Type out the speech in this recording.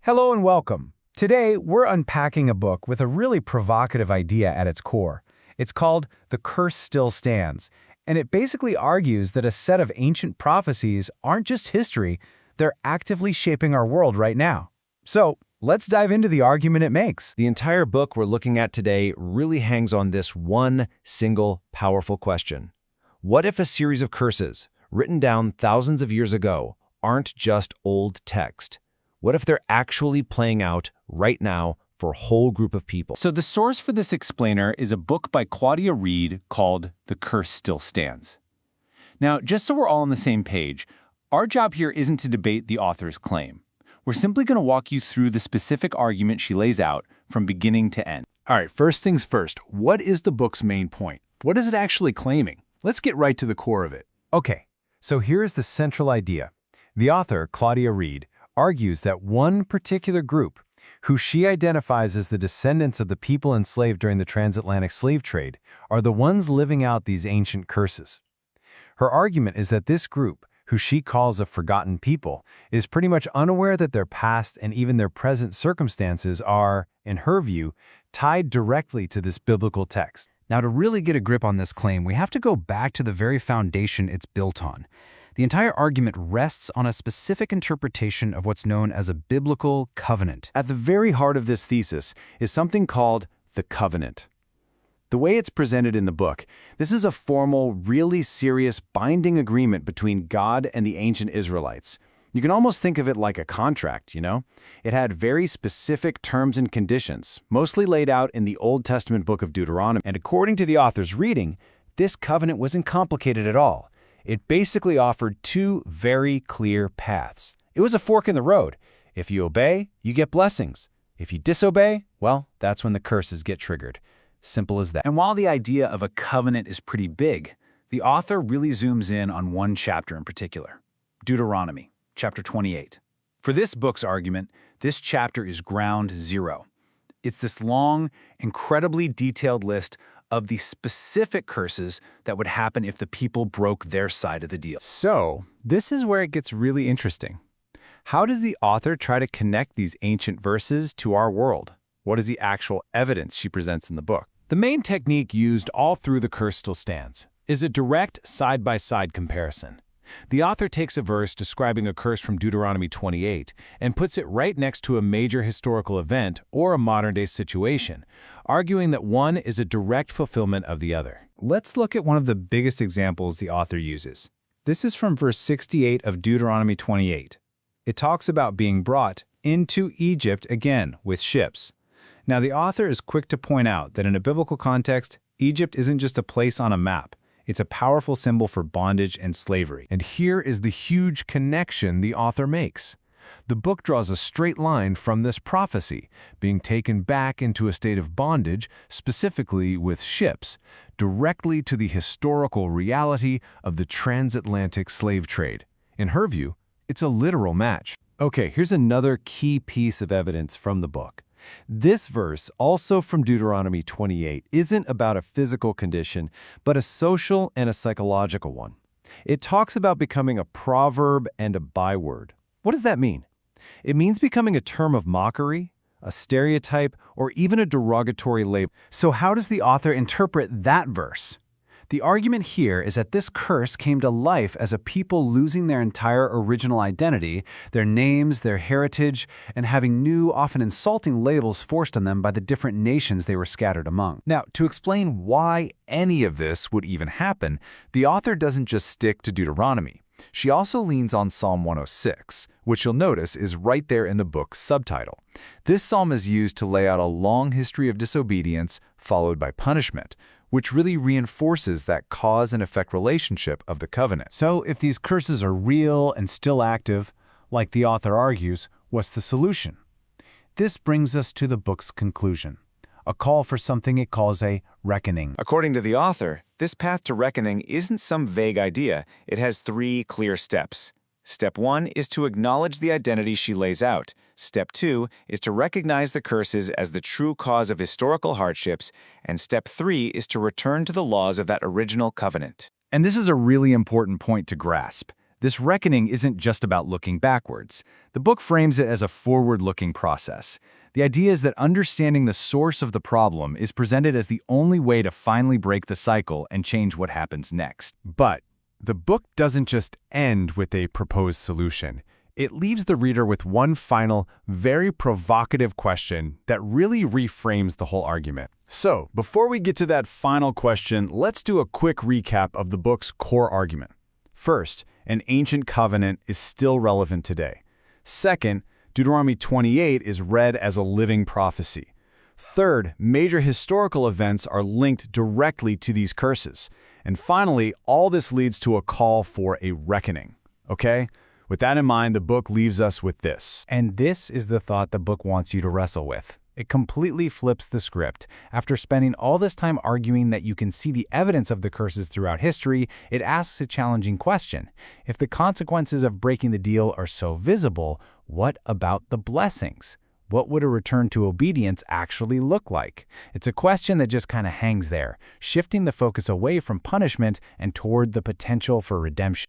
Hello and welcome. Today, we're unpacking a book with a really provocative idea at its core. It's called The Curse Still Stands, and it basically argues that a set of ancient prophecies aren't just history, they're actively shaping our world right now. So, let's dive into the argument it makes. The entire book we're looking at today really hangs on this one single powerful question. What if a series of curses, written down thousands of years ago, aren't just old text? What if they're actually playing out right now for a whole group of people? So the source for this explainer is a book by Claudia Reid called The Curse Still Stands. Now, just so we're all on the same page, our job here isn't to debate the author's claim. We're simply going to walk you through the specific argument she lays out from beginning to end. All right, first things first, what is the book's main point? What is it actually claiming? Let's get right to the core of it. Okay, so here's the central idea. The author, Claudia Reid, argues that one particular group, who she identifies as the descendants of the people enslaved during the transatlantic slave trade, are the ones living out these ancient curses. Her argument is that this group, who she calls a forgotten people, is pretty much unaware that their past and even their present circumstances are, in her view, tied directly to this biblical text. Now, to really get a grip on this claim, we have to go back to the very foundation it's built on. The entire argument rests on a specific interpretation of what's known as a biblical covenant. At the very heart of this thesis is something called the covenant. The way it's presented in the book, this is a formal, really serious, binding agreement between God and the ancient Israelites. You can almost think of it like a contract, you know? It had very specific terms and conditions, mostly laid out in the Old Testament book of Deuteronomy. And according to the author's reading, this covenant wasn't complicated at all. It basically offered two very clear paths. It was a fork in the road. If you obey, you get blessings. If you disobey, well, that's when the curses get triggered. Simple as that. And while the idea of a covenant is pretty big, the author really zooms in on one chapter in particular, Deuteronomy, chapter 28. For this book's argument, this chapter is ground zero. It's this long, incredibly detailed list of the specific curses that would happen if the people broke their side of the deal. So, this is where it gets really interesting. How does the author try to connect these ancient verses to our world? What is the actual evidence she presents in the book? The main technique used all through The Curse Still Stands is a direct side-by-side comparison. The author takes a verse describing a curse from Deuteronomy 28 and puts it right next to a major historical event or a modern-day situation, arguing that one is a direct fulfillment of the other. Let's look at one of the biggest examples the author uses. This is from verse 68 of Deuteronomy 28. It talks about being brought into Egypt again with ships. Now, the author is quick to point out that in a biblical context, Egypt isn't just a place on a map. It's a powerful symbol for bondage and slavery. And here is the huge connection the author makes. The book draws a straight line from this prophecy, being taken back into a state of bondage, specifically with ships, directly to the historical reality of the transatlantic slave trade. In her view, it's a literal match. Okay, here's another key piece of evidence from the book. This verse, also from Deuteronomy 28, isn't about a physical condition, but a social and a psychological one. It talks about becoming a proverb and a byword. What does that mean? It means becoming a term of mockery, a stereotype, or even a derogatory label. So how does the author interpret that verse? The argument here is that this curse came to life as a people losing their entire original identity, their names, their heritage, and having new, often insulting labels forced on them by the different nations they were scattered among. Now, to explain why any of this would even happen, the author doesn't just stick to Deuteronomy. She also leans on Psalm 106, which you'll notice is right there in the book's subtitle. This psalm is used to lay out a long history of disobedience followed by punishment, which really reinforces that cause and effect relationship of the covenant. So if these curses are real and still active, like the author argues, what's the solution? This brings us to the book's conclusion, a call for something it calls a reckoning. According to the author, this path to reckoning isn't some vague idea. It has three clear steps. Step 1 is to acknowledge the identity she lays out. Step 2 is to recognize the curses as the true cause of historical hardships. And Step 3 is to return to the laws of that original covenant. And this is a really important point to grasp. This reckoning isn't just about looking backwards. The book frames it as a forward-looking process. The idea is that understanding the source of the problem is presented as the only way to finally break the cycle and change what happens next. But the book doesn't just end with a proposed solution. It leaves the reader with one final, very provocative question that really reframes the whole argument. So, before we get to that final question, let's do a quick recap of the book's core argument. First, an ancient covenant is still relevant today. Second, Deuteronomy 28 is read as a living prophecy. Third, major historical events are linked directly to these curses. And finally, all this leads to a call for a reckoning. Okay? With that in mind, the book leaves us with this. And this is the thought the book wants you to wrestle with. It completely flips the script. After spending all this time arguing that you can see the evidence of the curses throughout history, it asks a challenging question. If the consequences of breaking the deal are so visible, what about the blessings? What would a return to obedience actually look like? It's a question that just kind of hangs there, shifting the focus away from punishment and toward the potential for redemption.